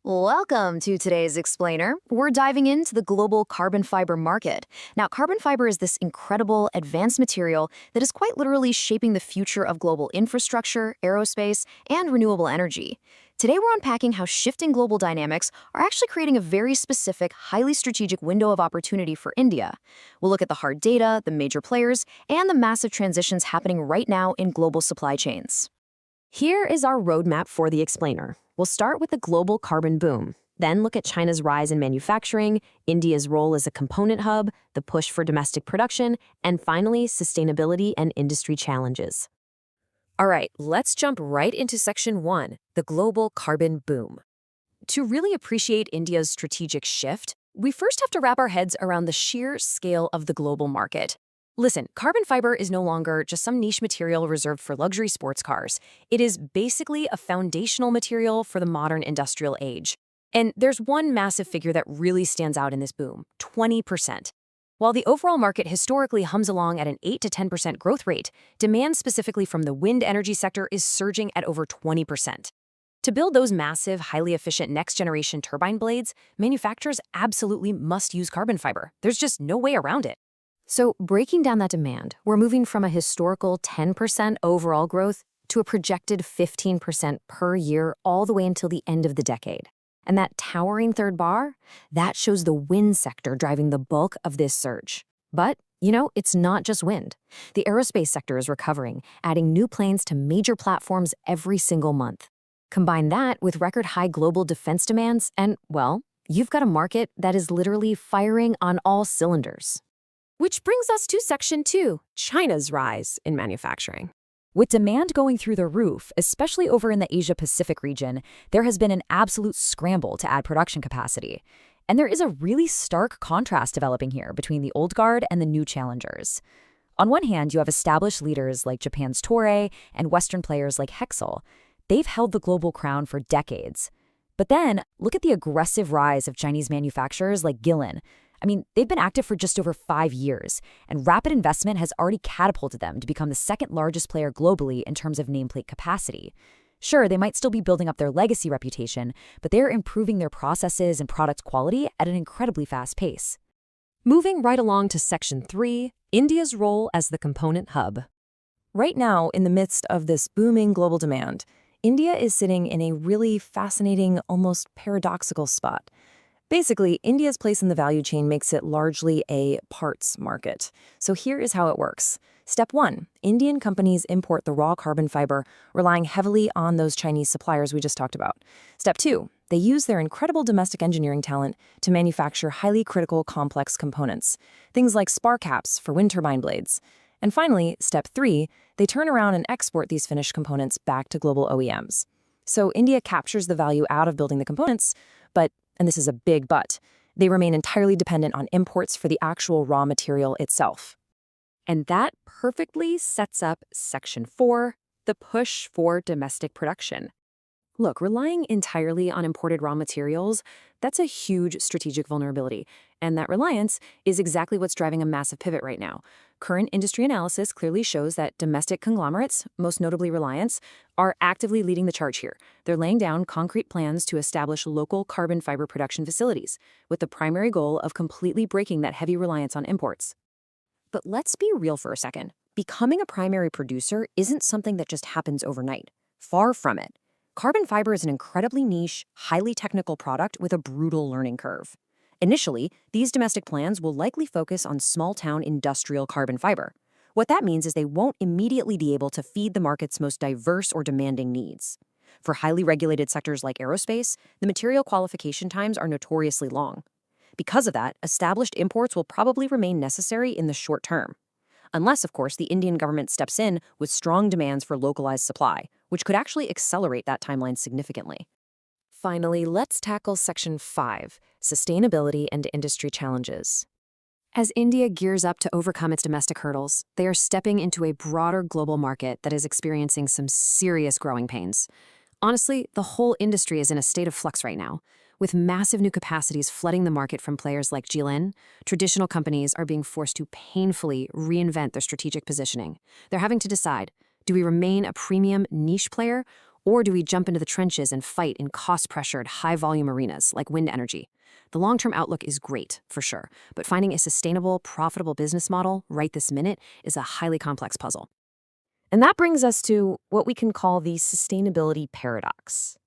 Welcome to today's Explainer. We're diving into the global carbon fiber market. Now, carbon fiber is this incredible advanced material that is quite literally shaping the future of global infrastructure, aerospace, and renewable energy. Today, we're unpacking how shifting global dynamics are actually creating a very specific, highly strategic window of opportunity for India. We'll look at the hard data, the major players, and the massive transitions happening right now in global supply chains. Here is our roadmap for the Explainer. We'll start with the global carbon boom, then look at China's rise in manufacturing, India's role as a component hub, the push for domestic production, and finally, sustainability and industry challenges. All right, let's jump right into Section 1, the global carbon boom. To really appreciate India's strategic shift, we first have to wrap our heads around the sheer scale of the global market. Listen, carbon fiber is no longer just some niche material reserved for luxury sports cars. It is basically a foundational material for the modern industrial age. And there's one massive figure that really stands out in this boom, 20%. While the overall market historically hums along at an 8 to 10% growth rate, demand specifically from the wind energy sector is surging at over 20%. To build those massive, highly efficient next-generation turbine blades, manufacturers absolutely must use carbon fiber. There's just no way around it. So breaking down that demand, we're moving from a historical 10% overall growth to a projected 15% per year all the way until the end of the decade. And that towering third bar, that shows the wind sector driving the bulk of this surge. But, it's not just wind. The aerospace sector is recovering, adding new planes to major platforms every single month. Combine that with record high global defense demands and, well, you've got a market that is literally firing on all cylinders. Which brings us to Section 2, China's rise in manufacturing. With demand going through the roof, especially over in the Asia-Pacific region, there has been an absolute scramble to add production capacity. And there is a really stark contrast developing here between the old guard and the new challengers. On one hand, you have established leaders like Japan's Toray and Western players like Hexcel. They've held the global crown for decades. But then, look at the aggressive rise of Chinese manufacturers like Gillen. They've been active for just over 5 years, and rapid investment has already catapulted them to become the second largest player globally in terms of nameplate capacity. Sure, they might still be building up their legacy reputation, but they're improving their processes and product quality at an incredibly fast pace. Moving right along to Section 3, India's role as the component hub. Right now, in the midst of this booming global demand, India is sitting in a really fascinating, almost paradoxical spot. Basically, India's place in the value chain makes it largely a parts market. So here is how it works. Step 1, Indian companies import the raw carbon fiber, relying heavily on those Chinese suppliers we just talked about. Step 2, they use their incredible domestic engineering talent to manufacture highly critical complex components, things like spar caps for wind turbine blades. And finally, Step 3, they turn around and export these finished components back to global OEMs. So India captures the value out of building the components, but and this is a big but, they remain entirely dependent on imports for the actual raw material itself. And that perfectly sets up Section 4, the push for domestic production. Look, relying entirely on imported raw materials, that's a huge strategic vulnerability, and that reliance is exactly what's driving a massive pivot right now. Current industry analysis clearly shows that domestic conglomerates, most notably Reliance, are actively leading the charge here. They're laying down concrete plans to establish local carbon fiber production facilities, with the primary goal of completely breaking that heavy reliance on imports. But let's be real for a second. Becoming a primary producer isn't something that just happens overnight. Far from it. Carbon fiber is an incredibly niche, highly technical product with a brutal learning curve. Initially, these domestic plans will likely focus on small-town industrial carbon fiber. What that means is they won't immediately be able to feed the market's most diverse or demanding needs. For highly regulated sectors like aerospace, the material qualification times are notoriously long. Because of that, established imports will probably remain necessary in the short term. Unless, of course, the Indian government steps in with strong demands for localized supply, which could actually accelerate that timeline significantly. Finally, let's tackle Section 5, sustainability and industry challenges. As India gears up to overcome its domestic hurdles, they are stepping into a broader global market that is experiencing some serious growing pains. Honestly, the whole industry is in a state of flux right now. With massive new capacities flooding the market from players like Jilin, traditional companies are being forced to painfully reinvent their strategic positioning. They're having to decide, do we remain a premium niche player, Or do we jump into the trenches and fight in cost-pressured, high-volume arenas like wind energy? The long-term outlook is great, for sure, but finding a sustainable, profitable business model right this minute is a highly complex puzzle. And that brings us to what we can call the sustainability paradox.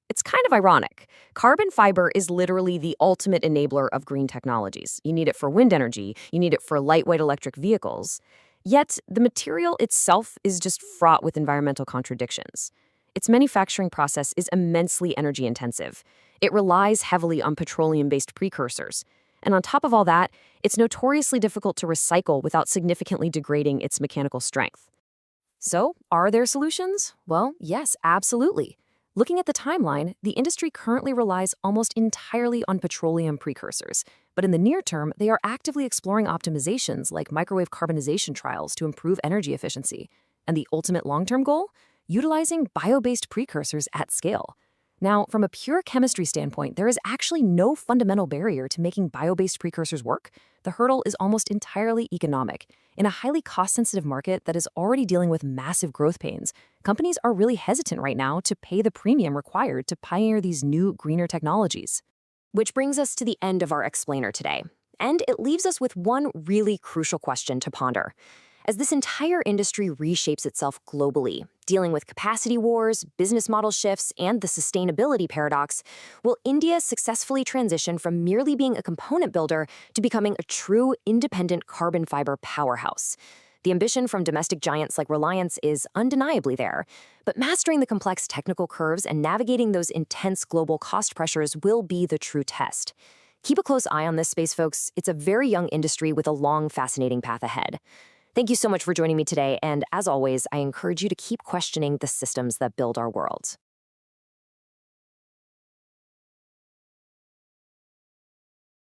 It's kind of ironic. Carbon fiber is literally the ultimate enabler of green technologies. You need it for wind energy, you need it for lightweight electric vehicles. Yet, the material itself is just fraught with environmental contradictions. Its manufacturing process is immensely energy intensive. It relies heavily on petroleum-based precursors. And on top of all that, it's notoriously difficult to recycle without significantly degrading its mechanical strength. So, are there solutions? Well, yes, absolutely. Looking at the timeline, the industry currently relies almost entirely on petroleum precursors. But in the near term, they are actively exploring optimizations like microwave carbonization trials to improve energy efficiency. And the ultimate long-term goal? Utilizing bio-based precursors at scale. Now, from a pure chemistry standpoint, there is actually no fundamental barrier to making bio-based precursors work. The hurdle is almost entirely economic. In a highly cost-sensitive market that is already dealing with massive growth pains, companies are really hesitant right now to pay the premium required to pioneer these new, greener technologies. Which brings us to the end of our explainer today. And it leaves us with one really crucial question to ponder. As this entire industry reshapes itself globally, dealing with capacity wars, business model shifts, and the sustainability paradox, will India successfully transition from merely being a component builder to becoming a true independent carbon fiber powerhouse? The ambition from domestic giants like Reliance is undeniably there, but mastering the complex technical curves and navigating those intense global cost pressures will be the true test. Keep a close eye on this space, folks. It's a very young industry with a long, fascinating path ahead. Thank you so much for joining me today, and as always, I encourage you to keep questioning the systems that build our world.